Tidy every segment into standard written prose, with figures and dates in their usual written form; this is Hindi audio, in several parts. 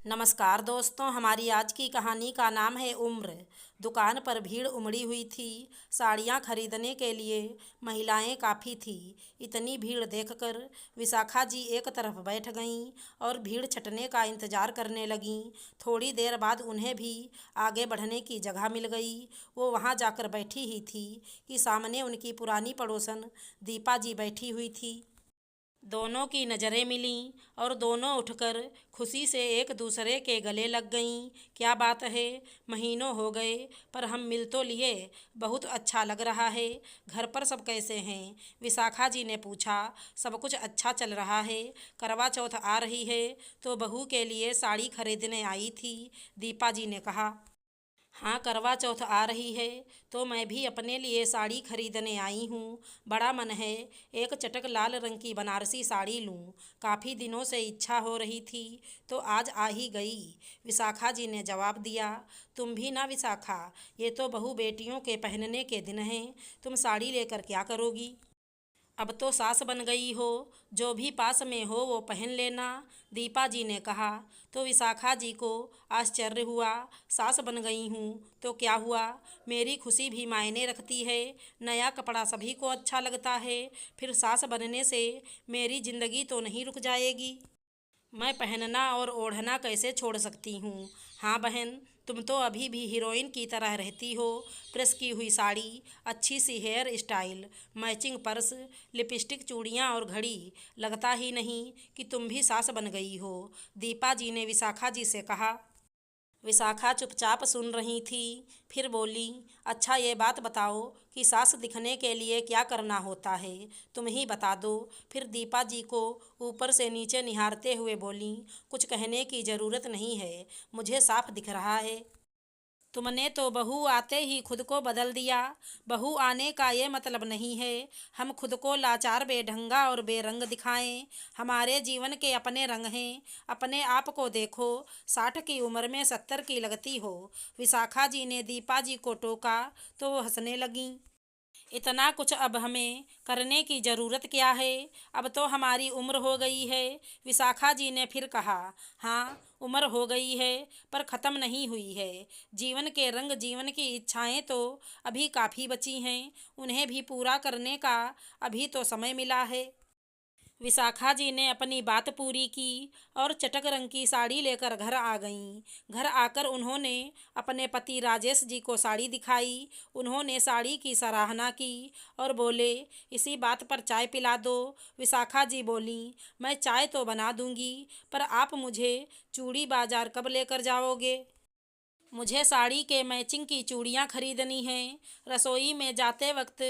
नमस्कार दोस्तों, हमारी आज की कहानी का नाम है उम्र। दुकान पर भीड़ उमड़ी हुई थी। साड़ियाँ खरीदने के लिए महिलाएं काफ़ी थी। इतनी भीड़ देखकर विशाखा जी एक तरफ बैठ गईं और भीड़ छँटने का इंतज़ार करने लगीं। थोड़ी देर बाद उन्हें भी आगे बढ़ने की जगह मिल गई। वो वहाँ जाकर बैठी ही थी कि सामने उनकी पुरानी पड़ोसन दीपा जी बैठी हुई थी। दोनों की नज़रें मिलीं और दोनों उठकर खुशी से एक दूसरे के गले लग गईं। क्या बात है, महीनों हो गए पर हम मिल तो लिए। बहुत अच्छा लग रहा है। घर पर सब कैसे हैं? विशाखा जी ने पूछा। सब कुछ अच्छा चल रहा है। करवा चौथ आ रही है तो बहू के लिए साड़ी खरीदने आई थी, दीपा जी ने कहा। हाँ, करवा चौथ आ रही है तो मैं भी अपने लिए साड़ी खरीदने आई हूँ। बड़ा मन है एक चटक लाल रंग की बनारसी साड़ी लूँ। काफ़ी दिनों से इच्छा हो रही थी तो आज आ ही गई, विशाखा जी ने जवाब दिया। तुम भी ना विशाखा, ये तो बहू बेटियों के पहनने के दिन हैं। तुम साड़ी लेकर क्या करोगी? अब तो सास बन गई हो, जो भी पास में हो वो पहन लेना, दीपा जी ने कहा। तो विशाखा जी को आश्चर्य हुआ। सास बन गई हूँ तो क्या हुआ? मेरी खुशी भी मायने रखती है। नया कपड़ा सभी को अच्छा लगता है, फिर सास बनने से मेरी ज़िंदगी तो नहीं रुक जाएगी। मैं पहनना और ओढ़ना कैसे छोड़ सकती हूँ? हाँ बहन, तुम तो अभी भी हीरोइन की तरह रहती हो। प्रेस की हुई साड़ी, अच्छी सी hair style, matching purse, lipstick, चूड़ियाँ और घड़ी। लगता ही नहीं कि तुम भी सास बन गई हो, दीपा जी ने विशाखा जी से कहा। विशाखा चुपचाप सुन रही थी, फिर बोली, अच्छा ये बात बताओ कि सास दिखने के लिए क्या करना होता है? तुम ही बता दो। फिर दीपा जी को ऊपर से नीचे निहारते हुए बोली, कुछ कहने की ज़रूरत नहीं है, मुझे साफ दिख रहा है। तुमने तो बहू आते ही खुद को बदल दिया। बहू आने का ये मतलब नहीं है हम खुद को लाचार, बेढंगा और बेरंग दिखाएं। हमारे जीवन के अपने रंग हैं। अपने आप को देखो, 60 की उम्र में 70 की लगती हो, विशाखा जी ने दीपा जी को टोका तो वो हंसने लगीं। इतना कुछ अब हमें करने की ज़रूरत क्या है? अब तो हमारी उम्र हो गई है, विशाखा जी ने फिर कहा। हाँ, उम्र हो गई है पर ख़त्म नहीं हुई है। जीवन के रंग, जीवन की इच्छाएं तो अभी काफ़ी बची हैं, उन्हें भी पूरा करने का अभी तो समय मिला है। विशाखा जी ने अपनी बात पूरी की और चटक रंग की साड़ी लेकर घर आ गईं। घर आकर उन्होंने अपने पति राजेश जी को साड़ी दिखाई। उन्होंने साड़ी की सराहना की और बोले, इसी बात पर चाय पिला दो। विशाखा जी बोली, मैं चाय तो बना दूंगी पर आप मुझे चूड़ी बाजार कब लेकर जाओगे? मुझे साड़ी के मैचिंग की चूड़ियाँ खरीदनी हैं। रसोई में जाते वक्त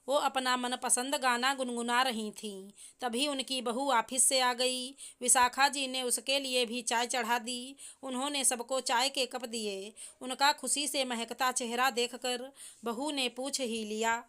वो अपना मनपसंद गाना गुनगुना रही थीं। तभी उनकी बहू ऑफिस से आ गई। विशाखा जी ने उसके लिए भी चाय चढ़ा दी। उन्होंने सबको चाय के कप दिए। उनका खुशी से महकता चेहरा देखकर बहू ने पूछ ही लिया,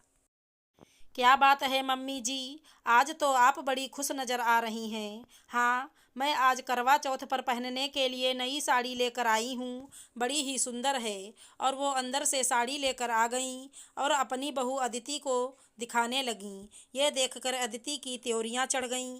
क्या बात है मम्मी जी, आज तो आप बड़ी खुश नज़र आ रही हैं। हाँ, मैं आज करवा चौथ पर पहनने के लिए नई साड़ी लेकर आई हूँ। बड़ी ही सुंदर है। और वो अंदर से साड़ी लेकर आ गईं और अपनी बहू अदिति को दिखाने लगीं। ये देखकर अदिति की त्योरियाँ चढ़ गईं।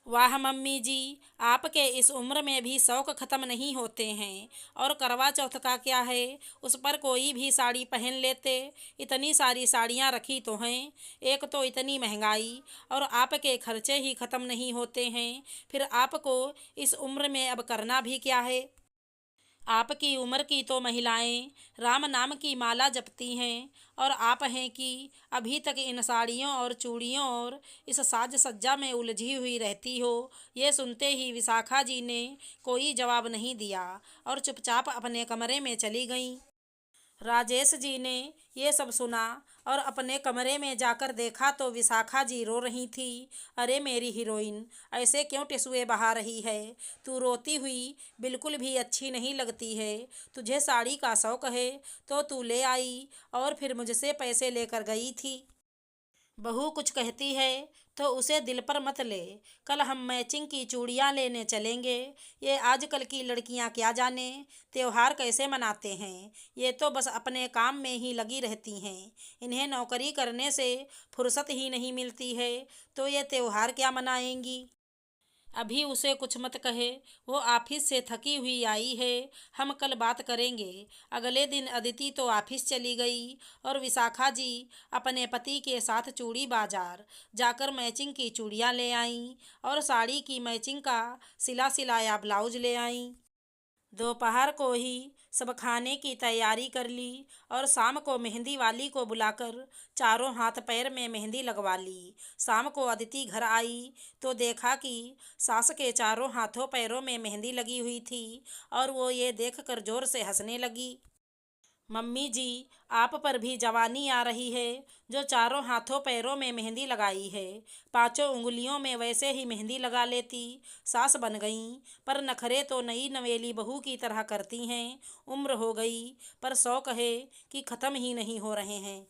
वाह मम्मी जी, आपके इस उम्र में भी शौक ख़त्म नहीं होते हैं। और करवा चौथ का क्या है, उस पर कोई भी साड़ी पहन लेते। इतनी सारी साड़ियाँ रखी तो हैं, एक तो इतनी महंगाई, और आपके खर्चे ही ख़त्म नहीं होते हैं। फिर आपको इस उम्र में अब करना भी क्या है? आपकी उम्र की तो महिलाएं राम नाम की माला जपती हैं और आप हैं कि अभी तक इन साड़ियों और चूड़ियों और इस साज सज्जा में उलझी हुई रहती हो। ये सुनते ही विशाखा जी ने कोई जवाब नहीं दिया और चुपचाप अपने कमरे में चली गईं। राजेश जी ने ये सब सुना और अपने कमरे में जाकर देखा तो विशाखा जी रो रही थी। अरे मेरी हीरोइन, ऐसे क्यों टिसुए बहा रही है? तू रोती हुई बिल्कुल भी अच्छी नहीं लगती है। तुझे साड़ी का शौक है तो तू ले आई और फिर मुझसे पैसे लेकर गई थी। बहू कुछ कहती है तो उसे दिल पर मत ले। कल हम मैचिंग की चूड़ियाँ लेने चलेंगे। ये आजकल की लड़कियाँ क्या जाने त्योहार कैसे मनाते हैं। ये तो बस अपने काम में ही लगी रहती हैं। इन्हें नौकरी करने से फुर्सत ही नहीं मिलती है तो ये त्योहार क्या मनाएंगी। अभी उसे कुछ मत कहे, वो ऑफिस से थकी हुई आई है, हम कल बात करेंगे। अगले दिन अदिति तो ऑफिस चली गई और विशाखा जी अपने पति के साथ चूड़ी बाजार जाकर मैचिंग की चूड़ियां ले आईं और साड़ी की मैचिंग का सिला सिलाया ब्लाउज ले आईं। दोपहर को ही सब खाने की तैयारी कर ली और शाम को मेहंदी वाली को बुलाकर चारों हाथ पैर में मेहंदी लगवा ली। शाम को अदिति घर आई तो देखा कि सास के चारों हाथों पैरों में मेहंदी लगी हुई थी और वो ये देखकर जोर से हंसने लगी। मम्मी जी, आप पर भी जवानी आ रही है, जो चारों हाथों पैरों में मेहंदी लगाई है। पांचों उंगलियों में वैसे ही मेहंदी लगा लेती, सास बन गईं। पर नखरे तो नई नवेली बहू की तरह करती हैं। उम्र हो गई पर शौक है कि ख़त्म ही नहीं हो रहे हैं।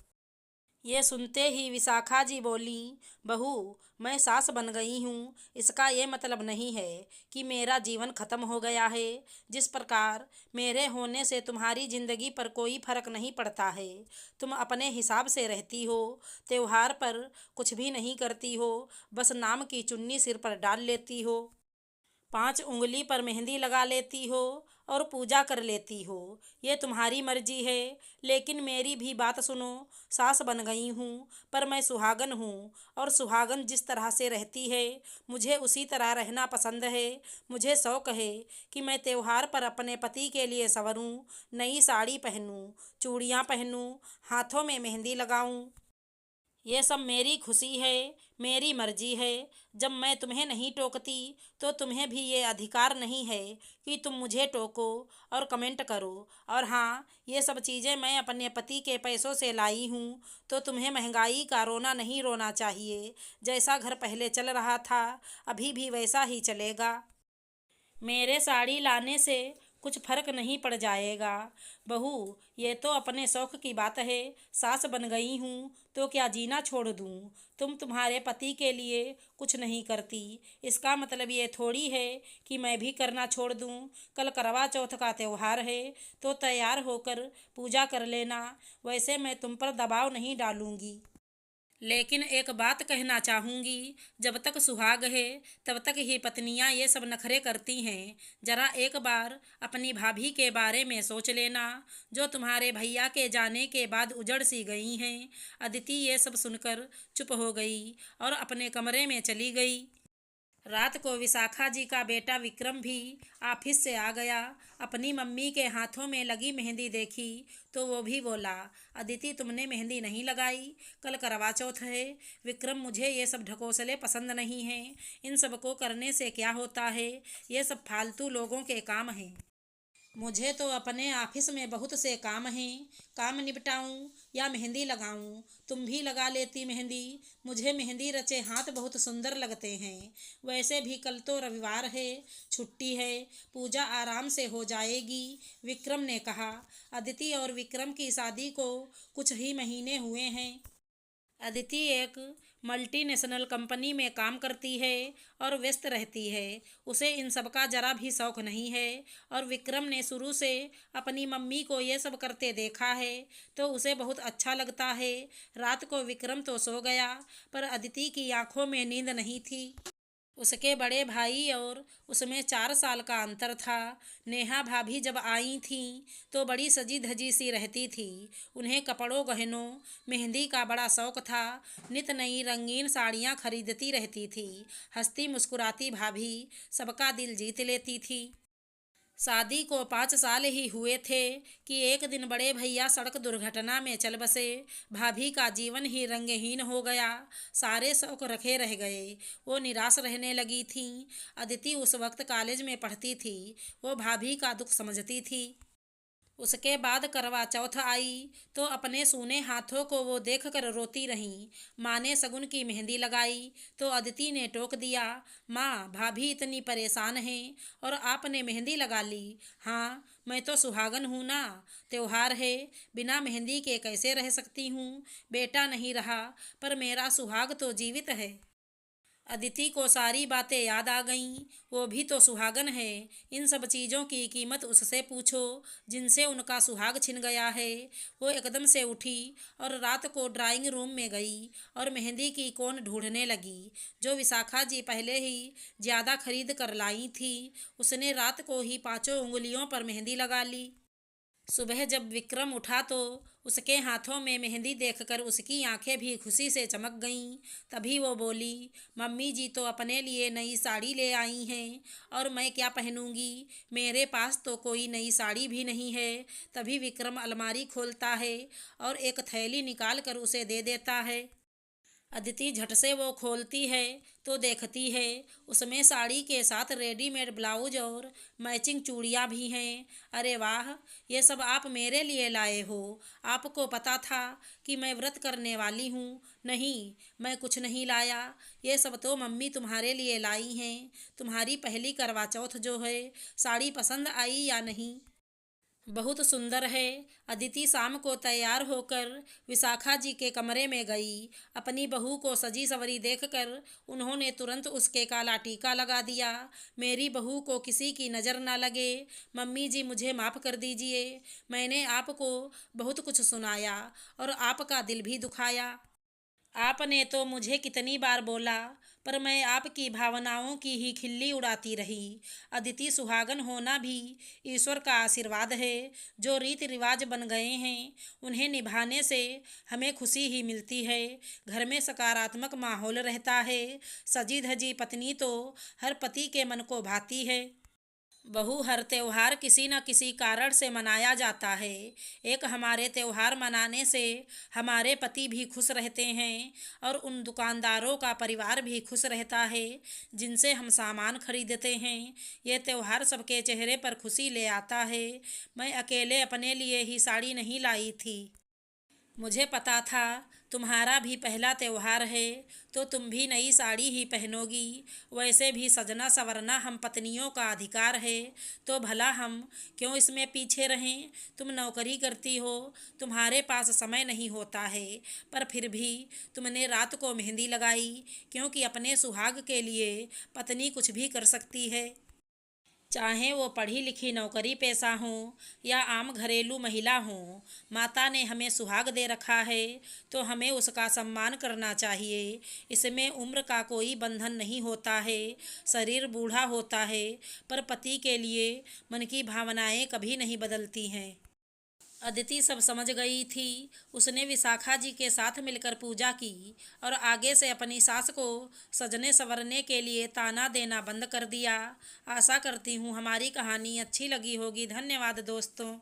ये सुनते ही विशाखा जी बोली, बहू, मैं सास बन गई हूँ, इसका ये मतलब नहीं है कि मेरा जीवन खत्म हो गया है। जिस प्रकार मेरे होने से तुम्हारी जिंदगी पर कोई फर्क नहीं पड़ता है। तुम अपने हिसाब से रहती हो, त्योहार पर कुछ भी नहीं करती हो, बस नाम की चुन्नी सिर पर डाल लेती हो, 5 उंगली पर मेहंदी लगा लेती हो और पूजा कर लेती हो। ये तुम्हारी मर्जी है, लेकिन मेरी भी बात सुनो। सास बन गई हूँ पर मैं सुहागन हूँ और सुहागन जिस तरह से रहती है मुझे उसी तरह रहना पसंद है। मुझे शौक है कि मैं त्योहार पर अपने पति के लिए संवरूं, नई साड़ी पहनूं, चूड़ियाँ पहनूं, हाथों में मेहंदी लगाऊं। ये सब मेरी खुशी है, मेरी मर्जी है। जब मैं तुम्हें नहीं टोकती तो तुम्हें भी ये अधिकार नहीं है कि तुम मुझे टोको और कमेंट करो। और हाँ, ये सब चीज़ें मैं अपने पति के पैसों से लाई हूँ, तो तुम्हें महंगाई का रोना नहीं रोना चाहिए। जैसा घर पहले चल रहा था अभी भी वैसा ही चलेगा। मेरे साड़ी लाने से कुछ फर्क नहीं पड़ जाएगा। बहू, ये तो अपने शौक की बात है। सास बन गई हूँ तो क्या जीना छोड़ दूँ? तुम्हारे पति के लिए कुछ नहीं करती, इसका मतलब ये थोड़ी है कि मैं भी करना छोड़ दूँ। कल करवा चौथ का त्योहार है तो तैयार होकर पूजा कर लेना। वैसे मैं तुम पर दबाव नहीं डालूंगी, लेकिन एक बात कहना चाहूँगी, जब तक सुहाग है तब तक ही पत्नियाँ ये सब नखरे करती हैं। जरा एक बार अपनी भाभी के बारे में सोच लेना, जो तुम्हारे भैया के जाने के बाद उजड़ सी गई हैं। अदिति ये सब सुनकर चुप हो गई और अपने कमरे में चली गई। रात को विशाखा जी का बेटा विक्रम भी ऑफिस से आ गया। अपनी मम्मी के हाथों में लगी मेहंदी देखी तो वो भी बोला, अदिति, तुमने मेहंदी नहीं लगाई, कल करवा चौथ है। विक्रम, मुझे ये सब ढकोसले पसंद नहीं हैं। इन सब को करने से क्या होता है? ये सब फालतू लोगों के काम हैं। मुझे तो अपने ऑफिस में बहुत से काम हैं, काम निपटाऊं या मेहंदी लगाऊं? तुम भी लगा लेती मेहंदी। मुझे मेहंदी रचे हाथ बहुत सुंदर लगते हैं। वैसे भी कल तो रविवार है, छुट्टी है, पूजा आराम से हो जाएगी, विक्रम ने कहा। अदिति और विक्रम की शादी को कुछ ही महीने हुए हैं। अदिति एक मल्टीनेशनल कंपनी में काम करती है और व्यस्त रहती है। उसे इन सब का जरा भी शौक नहीं है। और विक्रम ने शुरू से अपनी मम्मी को ये सब करते देखा है तो उसे बहुत अच्छा लगता है। रात को विक्रम तो सो गया पर अदिति की आंखों में नींद नहीं थी। उसके बड़े भाई और उसमें 4 साल का अंतर था। नेहा भाभी जब आई थीं तो बड़ी सजी धजी सी रहती थी। उन्हें कपड़ों गहनों मेहंदी का बड़ा शौक था। नित नई रंगीन साड़ियाँ खरीदती रहती थी। हंसती मुस्कुराती भाभी सबका दिल जीत लेती थी। शादी को 5 साल ही हुए थे कि एक दिन बड़े भैया सड़क दुर्घटना में चल बसे। भाभी का जीवन ही रंगहीन हो गया, सारे शौक रखे रह गए। वो निराश रहने लगी थीं। अदिति उस वक्त कॉलेज में पढ़ती थी। वो भाभी का दुख समझती थी। उसके बाद करवा चौथ आई तो अपने सूने हाथों को वो देखकर रोती रहीं। माँ ने सगुन की मेहंदी लगाई तो अदिति ने टोक दिया, माँ, भाभी इतनी परेशान हैं और आपने मेहंदी लगा ली। हाँ, मैं तो सुहागन हूँ ना, त्योहार है, बिना मेहंदी के कैसे रह सकती हूँ? बेटा नहीं रहा पर मेरा सुहाग तो जीवित है। अदिति को सारी बातें याद आ गईं। वो भी तो सुहागन है। इन सब चीज़ों की कीमत उससे पूछो जिनसे उनका सुहाग छिन गया है। वो एकदम से उठी और रात को ड्राइंग रूम में गई और मेहंदी की कोन ढूंढने लगी जो विशाखा जी पहले ही ज़्यादा खरीद कर लाई थी। उसने रात को ही 5 उंगलियों पर मेहंदी लगा ली। सुबह जब विक्रम उठा तो उसके हाथों में मेहंदी देखकर उसकी आंखें भी खुशी से चमक गईं। तभी वो बोली, मम्मी जी तो अपने लिए नई साड़ी ले आई हैं और मैं क्या पहनूंगी, मेरे पास तो कोई नई साड़ी भी नहीं है। तभी विक्रम अलमारी खोलता है और एक थैली निकाल कर उसे दे देता है। अदिति झट से वो खोलती है तो देखती है उसमें साड़ी के साथ रेडीमेड ब्लाउज और मैचिंग चूड़ियाँ भी हैं। अरे वाह, ये सब आप मेरे लिए लाए हो। आपको पता था कि मैं व्रत करने वाली हूँ। नहीं, मैं कुछ नहीं लाया। ये सब तो मम्मी तुम्हारे लिए लाई हैं। तुम्हारी पहली करवा चौथ जो है, साड़ी पसंद आई या नहीं? बहुत सुंदर है। अदिति शाम को तैयार होकर विशाखा जी के कमरे में गई। अपनी बहू को सजी सवरी देखकर उन्होंने तुरंत उसके काला टीका लगा दिया। मेरी बहू को किसी की नज़र ना लगे। मम्मी जी मुझे माफ़ कर दीजिए। मैंने आपको बहुत कुछ सुनाया और आपका दिल भी दुखाया। आपने तो मुझे कितनी बार बोला, पर मैं आपकी भावनाओं की ही खिल्ली उड़ाती रही। अदिति, सुहागन होना भी ईश्वर का आशीर्वाद है। जो रीति रिवाज बन गए हैं उन्हें निभाने से हमें खुशी ही मिलती है। घर में सकारात्मक माहौल रहता है। सजी धजी पत्नी तो हर पति के मन को भाती है। बहू हर त्योहार किसी न किसी कारण से मनाया जाता है। एक हमारे त्योहार मनाने से हमारे पति भी खुश रहते हैं और उन दुकानदारों का परिवार भी खुश रहता है जिनसे हम सामान खरीदते हैं। ये त्योहार सबके चेहरे पर खुशी ले आता है। मैं अकेले अपने लिए ही साड़ी नहीं लाई थी। मुझे पता था तुम्हारा भी पहला त्योहार है तो तुम भी नई साड़ी ही पहनोगी। वैसे भी सजना संवरना हम पत्नियों का अधिकार है, तो भला हम क्यों इसमें पीछे रहें। तुम नौकरी करती हो, तुम्हारे पास समय नहीं होता है, पर फिर भी तुमने रात को मेहंदी लगाई, क्योंकि अपने सुहाग के लिए पत्नी कुछ भी कर सकती है। चाहे वो पढ़ी लिखी नौकरी पेशा हो या आम घरेलू महिला हो, माता ने हमें सुहाग दे रखा है तो हमें उसका सम्मान करना चाहिए। इसमें उम्र का कोई बंधन नहीं होता है। शरीर बूढ़ा होता है, पर पति के लिए मन की भावनाएं कभी नहीं बदलती हैं। अदिति सब समझ गई थी। उसने विशाखा जी के साथ मिलकर पूजा की और आगे से अपनी सास को सजने संवरने के लिए ताना देना बंद कर दिया। आशा करती हूँ हमारी कहानी अच्छी लगी होगी। धन्यवाद दोस्तों।